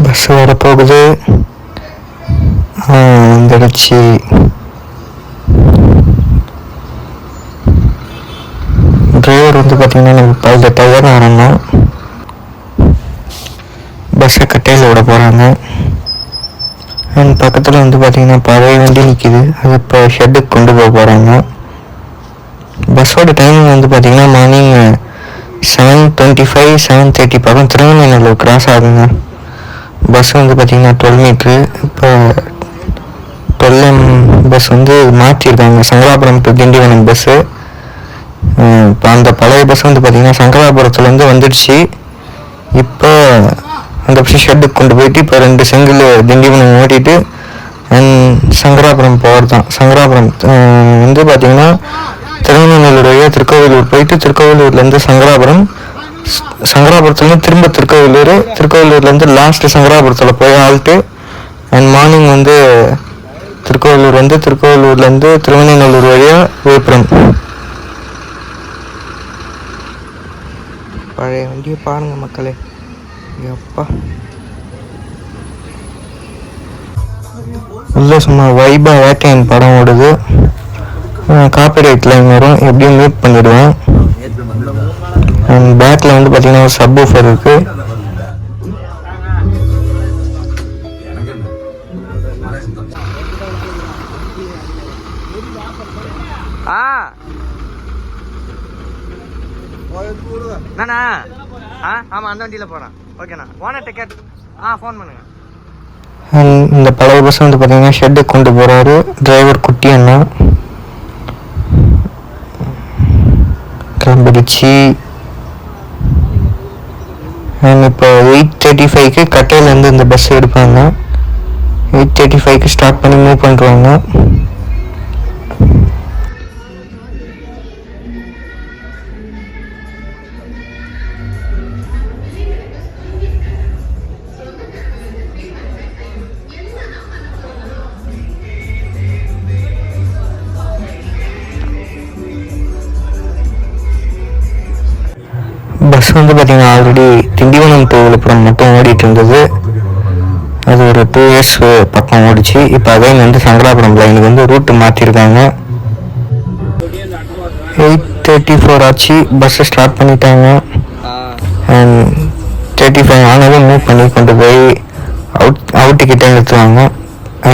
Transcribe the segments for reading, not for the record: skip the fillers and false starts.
Bus வரப்போகுது. வந்துடுச்சு. Driver வந்து பார்த்தீங்கன்னா எனக்கு அதில் டயர் ஆரணும். பஸ்ஸை கட்டையில் விட போகிறாங்க. அண்ட் பக்கத்தில் வந்து பார்த்தீங்கன்னா பழைய வண்டி நிற்கிது. அது இப்போ ஷெட்டுக்கு கொண்டு போக போகிறாங்க. பஸ்ஸோட டைமிங் வந்து பார்த்தீங்கன்னா மார்னிங் 7:25 7:30 பக்கம் திருவண்ணாமலை கிராஸ் ஆகுங்க. பஸ் வந்து பார்த்தீங்கன்னா 12 மீட்ரு. இப்போ 12M பஸ் வந்து மாற்றிருக்காங்க. Sankarapuram to Tindivanam bus. இப்போ அந்த பழைய பஸ் வந்து பார்த்தீங்கன்னா சங்கராபுரத்துலேருந்து வந்துடுச்சு. இப்போ அந்த பஸ் ஷெட்டுக்கு கொண்டு போயிட்டு இப்போ 2 செங்கல் திண்டிவனம் ஓட்டிட்டு சங்கராபுரம் போகிறது தான். சங்கராபுரம் வந்து பார்த்தீங்கன்னா திருவண்ணாமலை திருக்கோவிலூர் போயிட்டு திருக்கோவிலூர்லேருந்து சங்கராபுரத்துலேருந்து திரும்ப திருக்கோவிலூர்லேருந்து லாஸ்ட்டு சங்கராபுரத்தில் போய் ஆள்ட்டு அண்ட் மார்னிங் வந்து திருக்கோவிலூர்லேருந்து திருவண்ணாமலை வழியாக விழுப்புரம். பழைய வண்டியை பாருங்க மக்களே. அப்பா உள்ள சும்மா வைபா வேட்டையன் படம் ஓடுது. காப்பிரைட் லைன் வரும், எப்படியும் மியூட் பண்ணிடுவேன். அண்ட் பேக்கில் வந்து பார்த்தீங்கன்னா ஒரு சப் ஊஃபர் இருக்கு. ஆமாம் அந்த வண்டியில் போகிறேன். ஓகேண்ணா ஓனர் டிக்கெட் ஃபோன் பண்ணுங்க. இந்த பழைய பஸ் வந்து பார்த்தீங்கன்னா ஷெட்டுக்கு கொண்டு போகிறாரு டிரைவர் குட்டி அண்ணா. கிளம்பிடுச்சு. இப்போ 8:35க்கு கட்டையிலேருந்து இந்த பஸ் எடுப்பாங்க. 8:35க்கு ஸ்டார்ட் பண்ணி மூவ் பண்ணுறாங்க. பஸ் வந்து பார்த்தீங்கன்னா ஆல்ரெடி திண்டிவனம் டு விழுப்புரம் மட்டும் ஓடிட்டு இருந்தது. அது ஒரு 2 years பக்கம் ஓடிச்சு. இப்போ அதே வந்து சங்கராபுரம் லைனுக்கு வந்து ரூட்டு மாற்றிருக்காங்க. 8:34 ஆச்சு. பஸ்ஸை ஸ்டார்ட் பண்ணிட்டாங்க. அண்ட் 35 ஆனாலும் மூவ் பண்ணி கொண்டு போய் அவுட்டுக்கிட்டே நிறுத்துவாங்க.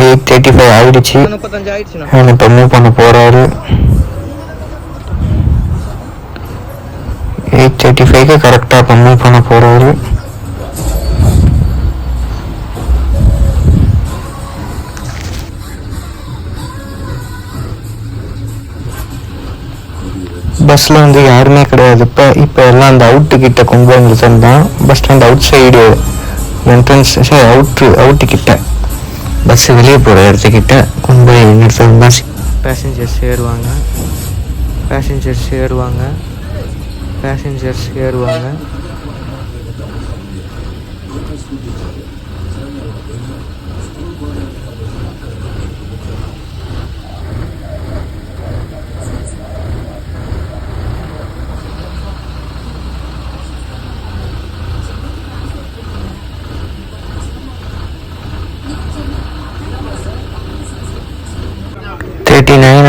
8:35 ஆகிடுச்சு. இப்போ மூவ் பண்ண போகிறாரு. 8:35க்கு கரெக்டாக இப்போ மூவ் பண்ண போகிறாரு. பஸ்ஸில் வந்து யாருமே கிடையாது. இப்போ எல்லாம் அந்த அவுட்டுக்கிட்ட கொண்டு போய் நிறுத்தம் தான். Bus stand outside entrance அவுட்டுக்கிட்ட பஸ்ஸு வெளியே போகிற இடத்துக்கிட்ட கொண்டு போய் நிறுத்தம் தான். பேசஞ்சர்ஸ் ஏறுவாங்க.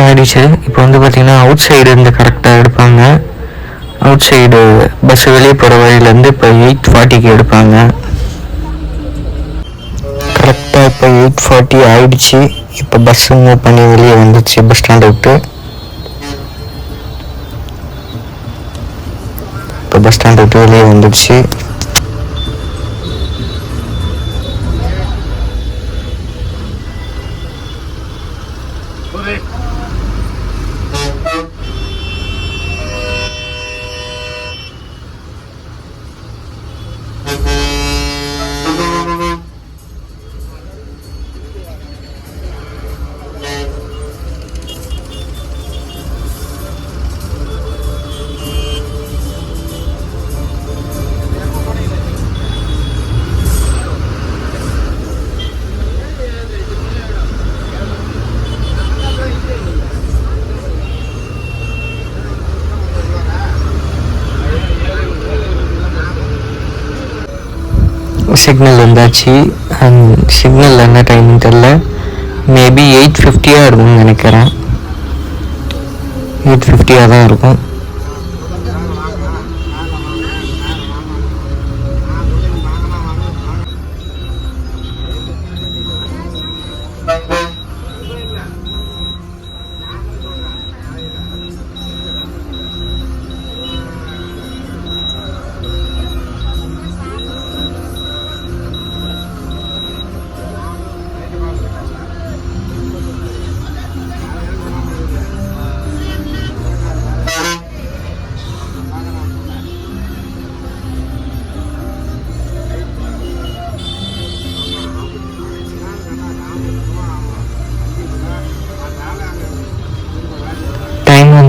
ஆகிடுச்சு. இப்போ வந்து பார்த்தீங்கன்னா அவுட் சைடு இருந்து கரெக்டாக எடுப்பாங்க. அவுட் சைடு பஸ் வெளியே போகிற வழியிலேருந்து இப்போ 8:40க்கு எடுப்பாங்க. கரெக்டாக இப்போ 8:40 ஆகிடுச்சு. இப்போ பஸ்ஸு மூவ் பண்ணி வெளியே வந்துடுச்சு பஸ் ஸ்டாண்டை விட்டு. இப்போ பஸ் ஸ்டாண்டை விட்டு வெளியே வந்துடுச்சு. சிக்னல் வந்தாச்சு. அண்ட் சிக்னல் என்ன டைம்னு தெரில, மேபி 8:50 இருக்கும்னு நினைக்கிறேன். 8:50 தான் இருக்கும்.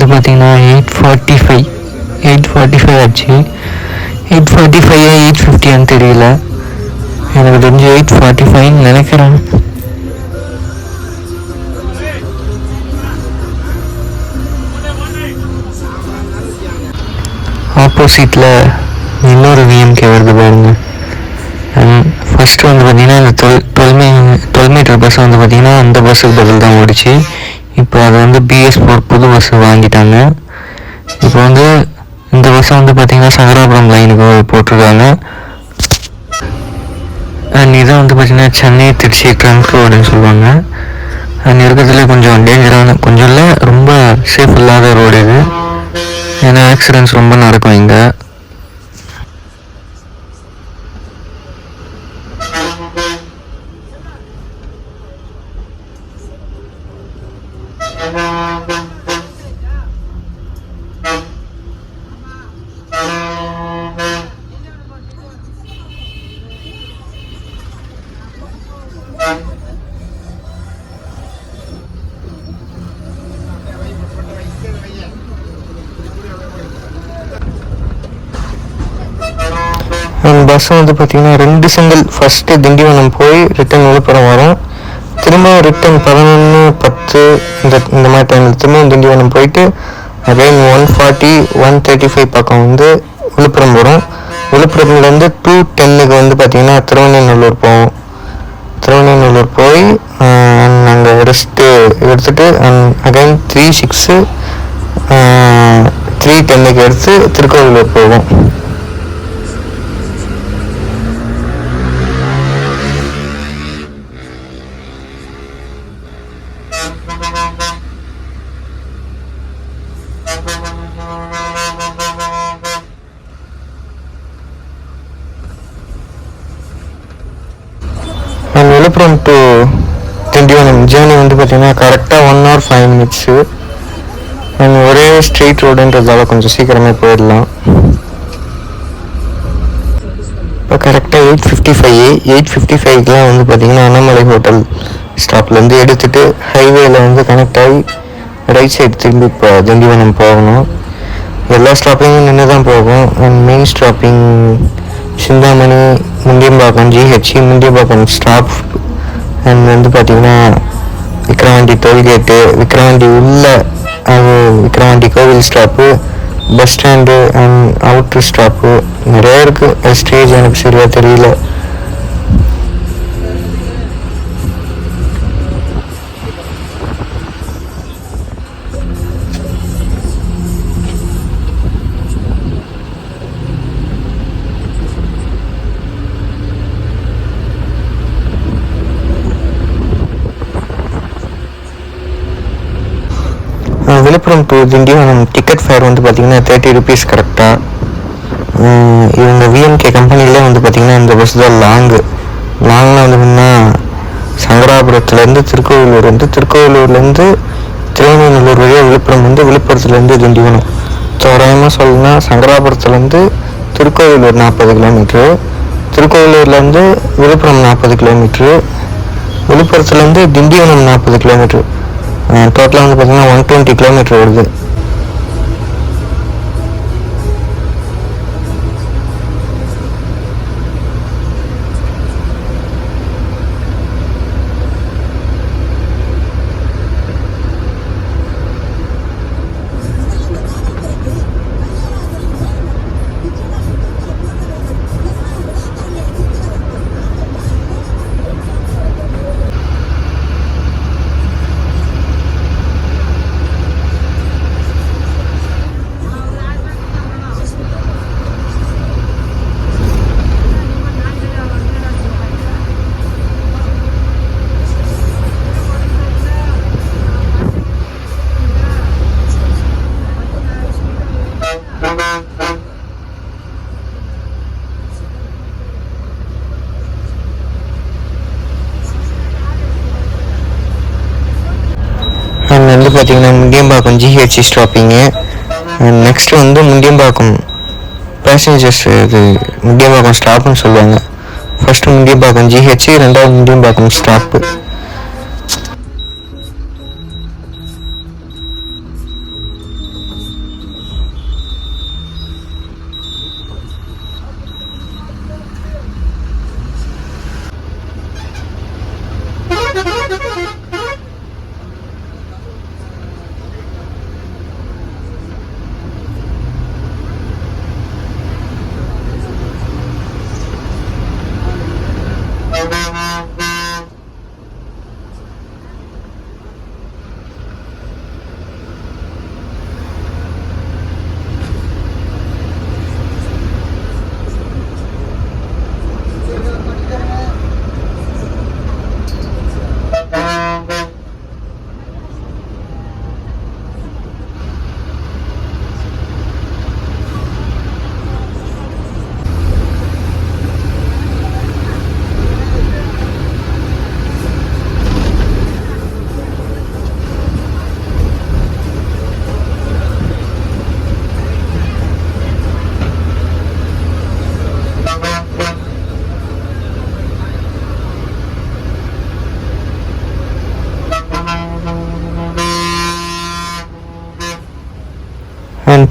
பார்த்தீங்கன்னா 8:45 ஆச்சு. 8:45 8:50 தெரியல, எனக்கு தெரிஞ்சு 8:45 நினைக்கிறேன். ஆப்போசிட்டில் இன்னொரு விஎம்கே வருது பாருங்க. அண்ட் ஃபஸ்ட்டு வந்து பார்த்திங்கன்னா இந்த 12 மீட்டர் பஸ் வந்து பார்த்திங்கன்னா அந்த பஸ்ஸுக்கு பதில் தான் ஓடிச்சு. இப்போ அது வந்து BS4 புது பஸ் வாங்கிட்டாங்க. இப்போ வந்து இந்த பஸ்ஸை வந்து பார்த்திங்கன்னா சங்கராபுரம் லைனுக்கு போட்டிருக்காங்க. அண்ட் இதை வந்து பார்த்திங்கன்னா சென்னை திருச்சி ட்ரங்க் ரோடுன்னு சொல்லுவாங்க. அண்ட் இருக்கிறதுல கொஞ்சம் டேஞ்சரான, கொஞ்சம் இல்லை ரொம்ப சேஃப் இல்லாத ரோடு இது. ஏன்னா ஆக்சிடென்ட்ஸ் ரொம்ப நடக்கும் இங்கே. பஸ் வந்து பார்த்திங்கன்னா 2 சிங்கிள். ஃபஸ்ட்டு திண்டிவனம் போய் ரிட்டன் விழுப்புரம் வரும். திரும்ப ரிட்டன் 11:10 இந்த மாதிரி டைமில் திரும்ப திண்டிவனம் போயிட்டு அகைன் 1:40 1:35 பக்கம் வந்து விழுப்புரம் வரும். விழுப்புரத்துலேருந்து 2:10 வந்து பார்த்திங்கன்னா திருவண்ணூர் போவோம். திருவண்ணூர் போய் நாங்கள் ரெஸ்ட்டு எடுத்துகிட்டு அகைன் 3:06 3:10 எடுத்து திருக்கோவிலூர் போவோம். விழுப்புரம் டு திண்டிவனம் ஜேர்னி வந்து பார்த்திங்கன்னா கரெக்டாக 1 hour 5 minutes. அண்ட் ஒரே ஸ்ட்ரெயிட் ரோடுன்றதால கொஞ்சம் சீக்கிரமே போயிடலாம். இப்போ கரெக்டாக 8:55 வந்து பார்த்திங்கன்னா அண்ணாமலை ஹோட்டல் ஸ்டாப்லேருந்து எடுத்துகிட்டு ஹைவேல வந்து கனெக்ட் ஆகி ரைட் சைடு திரும்பி இப்போ திண்டிவனம் போகணும். எல்லா ஸ்டாப்பிங்கும் நின்று தான் போகும். And main stopping Chintamani, Mundiyambakkam, GH Mundiyambakkam stop. And வந்து பார்த்திங்கன்னா விக்ரவாண்டி டோல்கேட்டு, விக்ரவாண்டி உள்ள அது விக்ரவாண்டி கோவில் stop, bus stand and outer stop நிறையா இருக்குது. ஸ்டேஜ் எனக்கு சரியாக தெரியல. Villupuram to Tindivanam ticket fare வந்து பார்த்திங்கன்னா 30 rupees கரெக்டாக. இவங்க விஎம்கே கம்பெனிலே வந்து பார்த்திங்கன்னா இந்த பஸ் தான் லாங்னா வந்து பார்த்திங்கன்னா சங்கராபுரத்துலேருந்து திருக்கோவிலூர் வந்து திருக்கோவிலூர்லேருந்து திருவண்ணூர் வழியாக விழுப்புரம் வந்து விழுப்புரத்துலேருந்து திண்டிவனம். தோராயமாக சொல்லணும்னா சங்கராபுரத்துலேருந்து திருக்கோவிலூர் 40 கிலோமீட்ரு, திருக்கோவிலூர்லேருந்து விழுப்புரம் 40 கிலோமீட்ரு, விழுப்புரத்துலேருந்து திண்டிவனம் 40 கிலோமீட்ரு. டோட்டலாக வந்து பார்த்திங்கன்னா 120 கிலோமீட்டர் வருது. வந்து பார்த்திங்கன்னா முண்டியம்பாக்கம் ஜிஹெச் ஸ்டாப்பிங்கு. நெக்ஸ்ட்டு வந்து முண்டியம்பாக்கம் பேசஞ்சர்ஸ் இது முண்டியம்பாக்கம் ஸ்டாப்னு சொல்லுவாங்க. ஃபஸ்ட்டு முண்டியம்பாக்கம் ஜிஹெச், ரெண்டாவது முண்டியம்பாக்கம் ஸ்டாப்பு.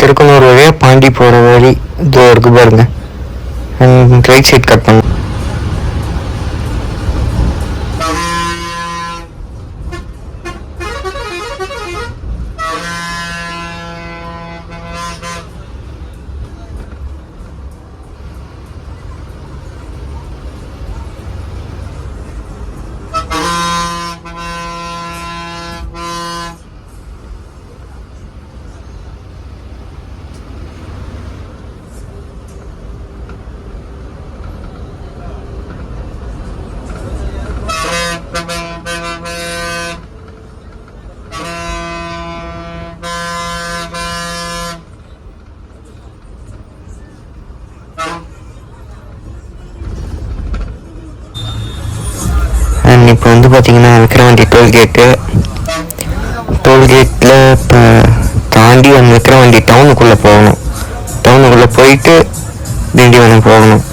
திருக்கனூர் வழியாக பாண்டி போகிற வழி இதோ இருக்கு பாருங்க. ரைட் சைட் கட் பண்ண இப்போ வந்து பார்த்தீங்கன்னா விக்கிரவாண்டி டோல்கேட்டில் இப்போ தாண்டி விக்கிரவாண்டி டவுனுக்குள்ளே போகணும். டவுனுக்குள்ளே போயிட்டு திண்டிவனம் போகணும்.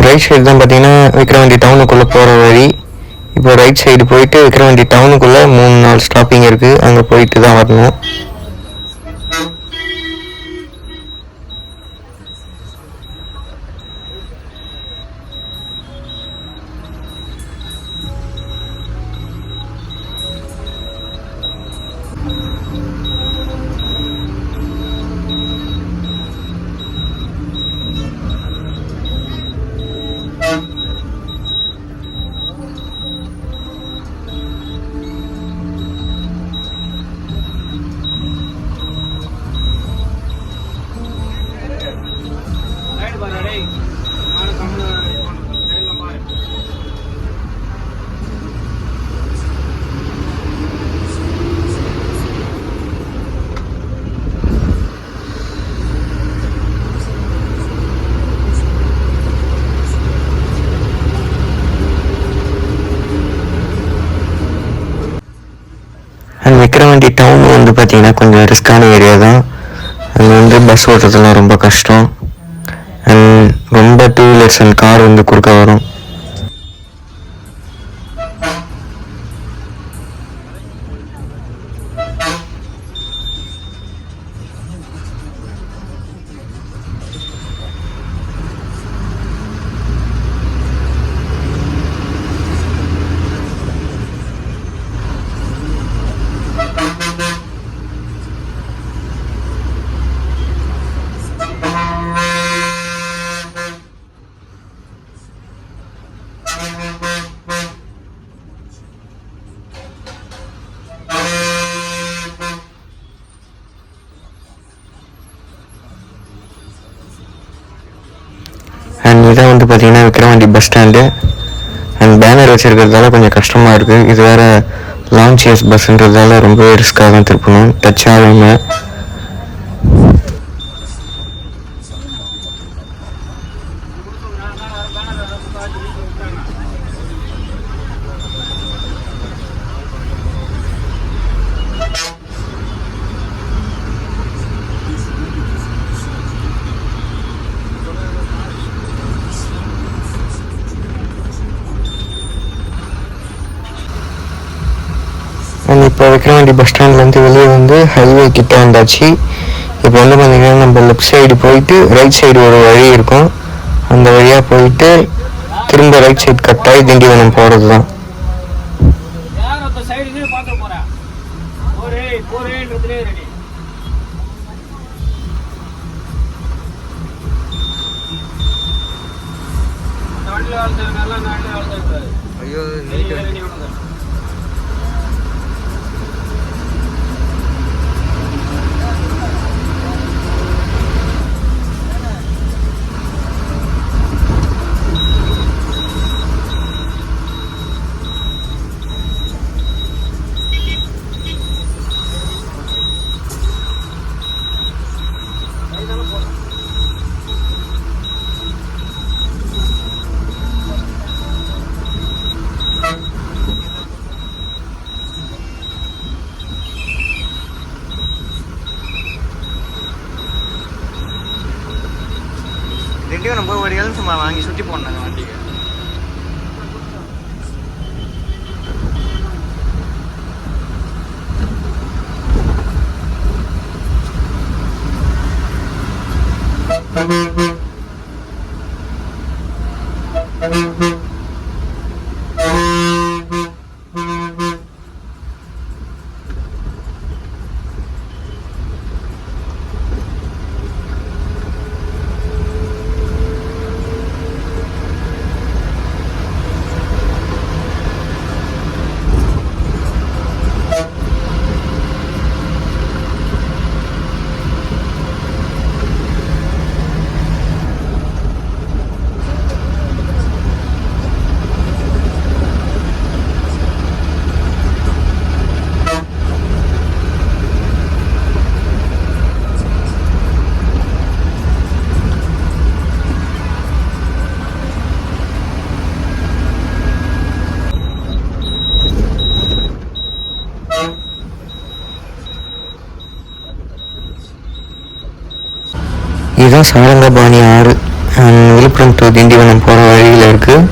ரைட் சைடு தான் பார்த்தீங்கன்னா விக்கிரவாண்டி டவுனுக்குள்ளே போகிற வழி. இப்போ ரைட் சைடு போயிட்டு விக்கிரவாண்டி டவுனுக்குள்ளே 3-4 ஸ்டாப்பிங் இருக்குது, அங்கே போயிட்டு தான் வரணும். விக்கிரவாண்டி டவுன் வந்து பார்த்தீங்கன்னா கொஞ்சம் ரிஸ்கான ஏரியா தான். அங்கே வந்து பஸ் ஓட்டுறதுலாம் ரொம்ப கஷ்டம். அண்ட் ரொம்ப டூ வீலர்ஸ் அண்ட் கார் வந்து குறுக்க வரும். அண்ட் இதான் வந்து பார்த்திங்கன்னா Vikravandi bus stand. And banner வச்சுருக்கிறதால கொஞ்சம் கஷ்டமாக இருக்குது. இது வேறு லான்ச் இயர்ஸ் பஸ்ன்றதால ரொம்பவே ரிஸ்க்காக தான் திருப்பணும், டச் ஆகாமல். அண்ட் இப்போ விக்கிரவாண்டி பஸ் ஸ்டாண்ட்லேருந்து வெளியே வந்து ஹைவே கிட்ட வந்தாச்சு. இப்போ வந்து பார்த்திங்கன்னா நம்ம லெஃப்ட் சைடு போயிட்டு ரைட் சைடு ஒரு வழி இருக்கும், அந்த வழியாக போயிட்டு திரும்ப ரைட் சைடு கட்டாகி திண்டிவனம் போகிறது தான். ஐயோ திண்டிவனம் போய் ஒரு எலுமிச்சை வாங்கி சுற்றி போனாங்க வண்டிக்கு. இதுதான் சாரங்கபாணி ஆறு, விழுப்புரம் டு திண்டிவனம் போகிற வழியில் இருக்குது.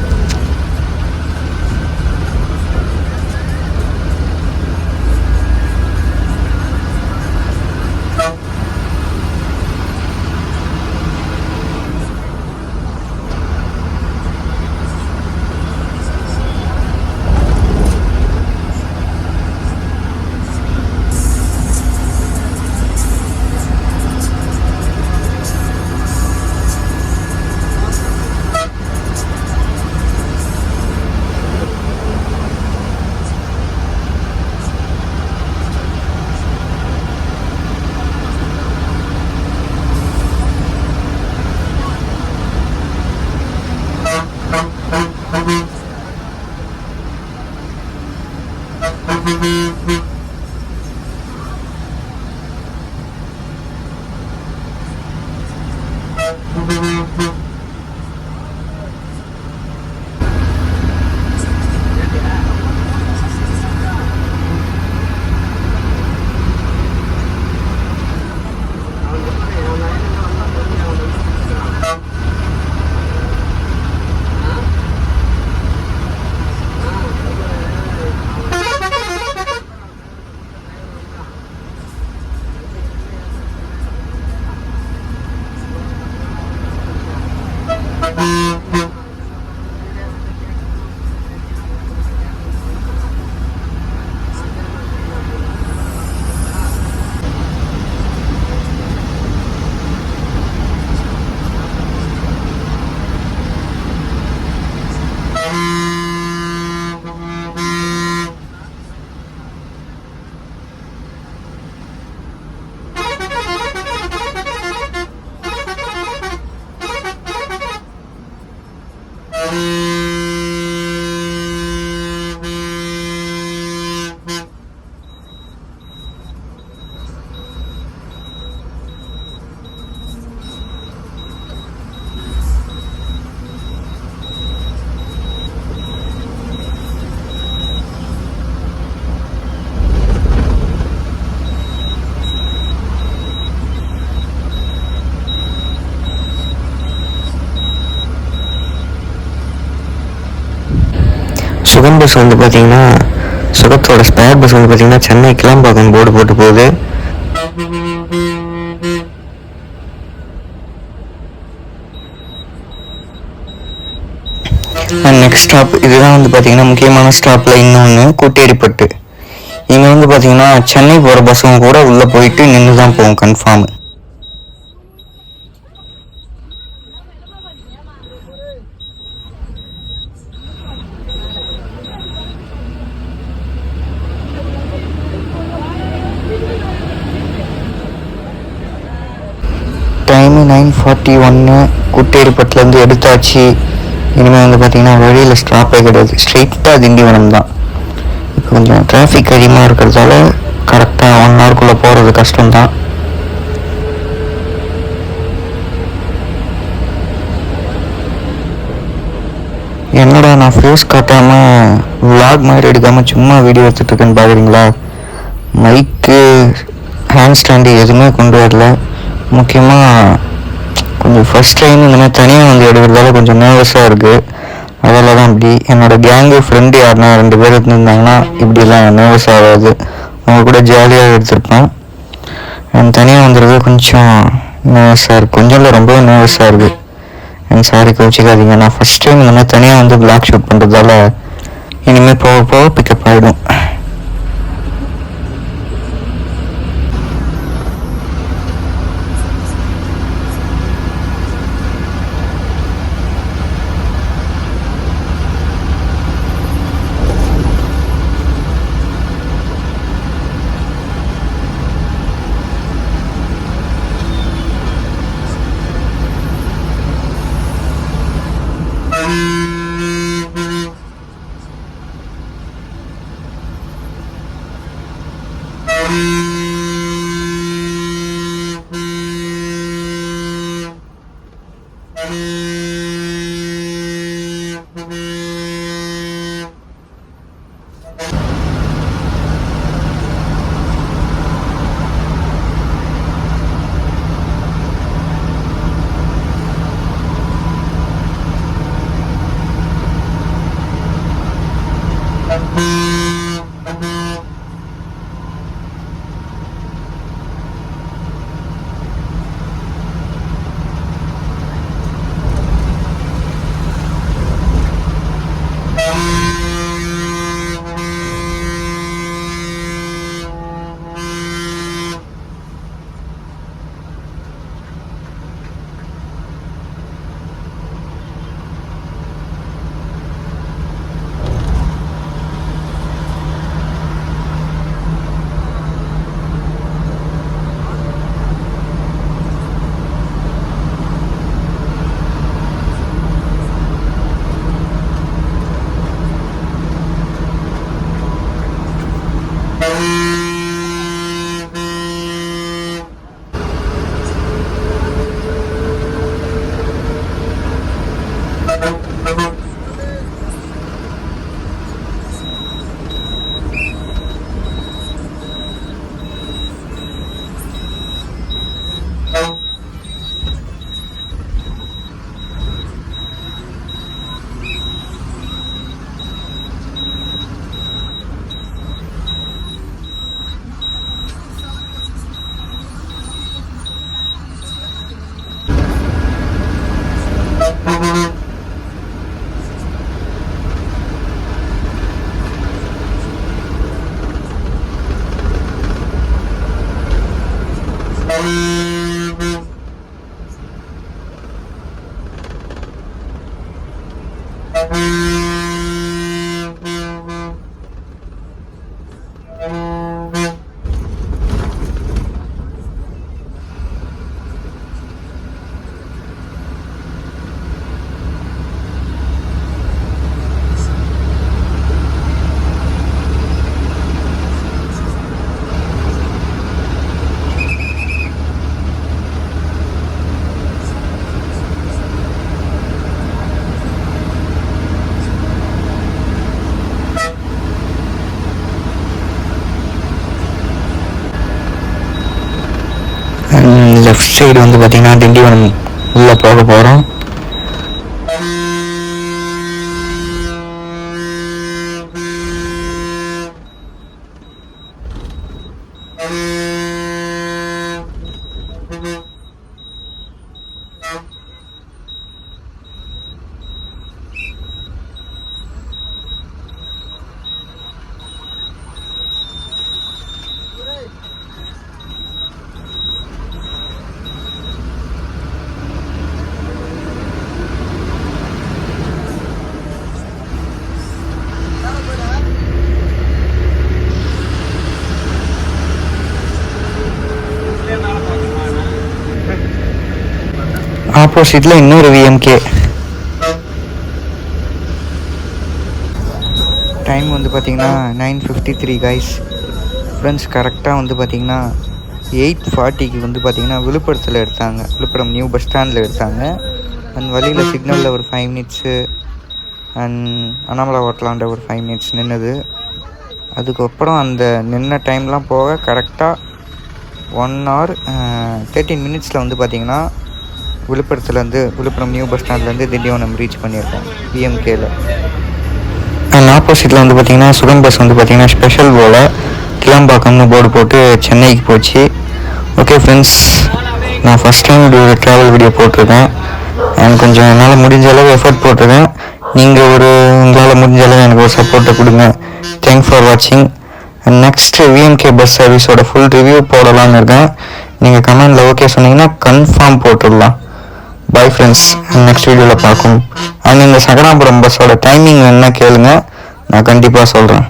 சுகம் பஸ் வந்து பார்த்தீங்கன்னா சுகத்தோட ஸ்பேர் பஸ் வந்து பார்த்தீங்கன்னா சென்னை கிளம்பாக்கம் போர்டு போட்டு போகுது. நெக்ஸ்ட் ஸ்டாப் இதுதான் வந்து பார்த்தீங்கன்னா முக்கியமான ஸ்டாப்பில் இன்னொன்று கூட்டேரிப்பட்டு. இங்கே வந்து பார்த்தீங்கன்னா சென்னை போகிற பஸ்ஸும் கூட உள்ளே போயிட்டு நின்று தான் போகும் கன்ஃபார்ம். டைமு 9:41. குட்டேரிப்பட்டிலேருந்து எடுத்தாச்சு. இனிமேல் வந்து பார்த்தீங்கன்னா வழியில் ஸ்டாப்பே கிடையாது, ஸ்ட்ரெயிட்டாக திண்டிவனம் தான். இப்போ கொஞ்சம் டிராஃபிக் அதிகமாக இருக்கிறதால கரெக்டாக 1 ஹவருக்குள்ளே போகிறது கஷ்டம்தான். என்னடா நான் ஃபேஸ் காட்டாமல் விளாக் மாதிரி எடுக்காமல் சும்மா வீடியோ எடுத்துகிட்ருக்கேன்னு பார்க்குறீங்களா? மைக்கு ஹேண்ட் ஸ்டாண்டு எதுவுமே கொண்டு வரல. முக்கியமாக கொஞ்சம் ஃபஸ்ட் டைம் இந்த மாதிரி தனியாக வந்து எடுக்கிறதால கொஞ்சம் நர்வஸாக இருக்குது. அதில் தான் இப்படி என்னோடய கேங்கு ஃப்ரெண்டு யாருன்னா 2 பேர் இருந்திருந்தாங்கன்னா இப்படிலாம் நர்வஸ் ஆகாது, அவங்க கூட ஜாலியாக எடுத்திருப்பேன். அண்ட் தனியாக வந்துடுறது கொஞ்சம் நர்வஸாக இருக்குது, கொஞ்சம் இல்லை ரொம்பவே நர்வஸாக இருக்குது. அண்ட் சாரி கோச்சிக்காதீங்க, நான் ஃபஸ்ட் டைம் இந்த மாதிரி தனியாக வந்து பிளாக் ஷூட் பண்ணுறதால இனிமேல் போக போக பிக்கப் ஆகிடும். லெஃப்ட் சைடு வந்து பார்த்திங்கன்னா திண்டிவனம் உள்ளே போக போகிறோம். ஆப்போசிட்டில் இன்னொரு விஎம்கே. டைம் வந்து பார்த்திங்கன்னா 9:53 கைஸ். ஃப்ரெண்ட்ஸ் கரெக்டாக வந்து பார்த்திங்கன்னா 8:40க்கு வந்து பார்த்திங்கன்னா விழுப்புரத்தில் எடுத்தாங்க. விழுப்புரம் நியூ பஸ் ஸ்டாண்டில் எடுத்தாங்க. அண்ட் வழியில் சிக்னலில் ஒரு 5 மினிட்ஸு அண்ட் அண்ணாமலை ஹோட்டலாண்ட ஒரு 5 மினிட்ஸ் நின்றுது. அதுக்கப்புறம் அந்த நின்ன டைம்லாம் போக கரெக்டாக 1 hour 13 மினிட்ஸில் வந்து பார்த்திங்கன்னா விழுப்புரத்துலேருந்து விழுப்புரம் நியூ பஸ் ஸ்டாண்ட்லேருந்து திண்டிவனம் ரீச் பண்ணியிருக்கோம் பிஎம்கேயில். அண்ட் ஆப்போசிட்டில் வந்து பார்த்திங்கன்னா சுகம் பஸ் வந்து பார்த்திங்கன்னா ஸ்பெஷல் போல் கிளம்பாக்கம்னு போர்டு போட்டு சென்னைக்கு போச்சு. ஓகே ஃப்ரெண்ட்ஸ், நான் ஃபஸ்ட் டைம் ஒரு ட்ராவல் வீடியோ போட்டிருக்கேன். அண்ட் கொஞ்சம் என்னால் முடிஞ்ச அளவு எஃபர்ட் போட்டிருக்கேன். நீங்கள் உங்களால் முடிஞ்ச அளவு எனக்கு ஒரு சப்போர்ட்டை கொடுங்க. தேங்க்ஸ் ஃபார் வாட்சிங். அண்ட் நெக்ஸ்ட் விஎம்கே பஸ் சர்வீஸோட ஃபுல் ரிவ்யூ போடலான்னு இருக்கேன். நீங்கள் கமெண்டில் ஓகே சொன்னீங்கன்னா கன்ஃபார்ம் போட்டுடலாம். பாய் ஃப்ரெண்ட்ஸ், நெக்ஸ்ட் வீடியோவில் பார்க்கும். அண்ட் இந்த சங்கராபுரம் பஸ்ஸோட டைமிங் என்ன கேளுங்க, நான் கண்டிப்பாக சொல்கிறேன்.